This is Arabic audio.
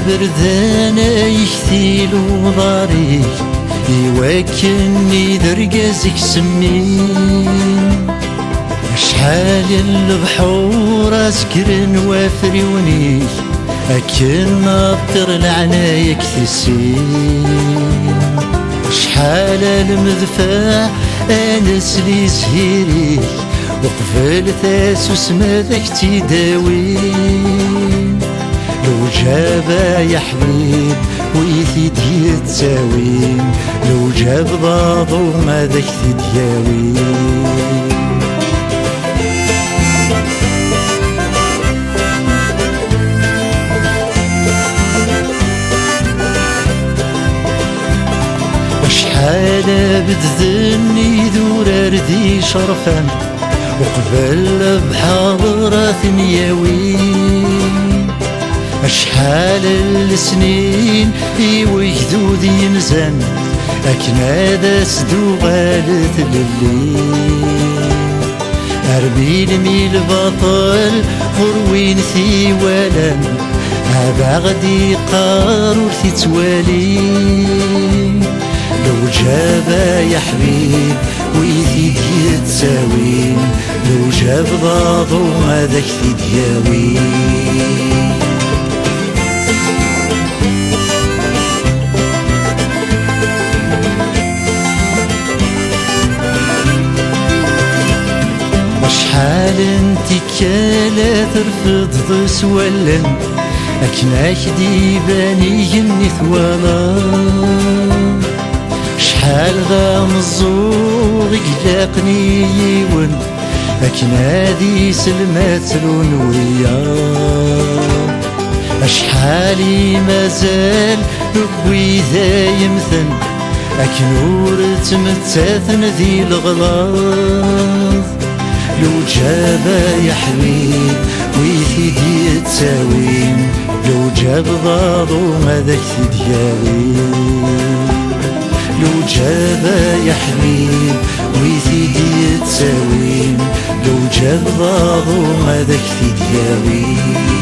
بردانا يكثيل وضاريك يوكلني درقازك سمين شحال البحور اسكرن وافري ونيك أكن نطر العنايك تسين شحال المذفاع انس لي سهيريك وقفل تاسوس ماذاك تداوين لو جابا يا حبيب ويثيد يتساوين لو جاب ضاضو ماذاك تدياوين شحال بدذني دورار دي شرفان وقبل بحاضرة ثنياوين شحال السنين وجدود ينزن أكناد سدو غالت لليل أرمي الميل بطل فروين ثيوالا أبغدي قارور تتوالي لو جابا يا حبيب ويثيد يتساوين لو جاب ضاضو هذاك تدياوين شحال انتي كالا ترفض سوالن أكناك ديباني جني ثوالا شحال ذا مزور قلاقني يون أكنادي سلمات الونوية أشحالي مازال ربي ذا يمثل أكنور تمتاثن ذي الغلاظ لو جابا يا حبيب ويثيد يتساوين لو جاب ضاضو ماذاك تدياوين لو جابا يا حبيب ويثيد يتساوين لو جاب ضاضو ماذاك تدياوين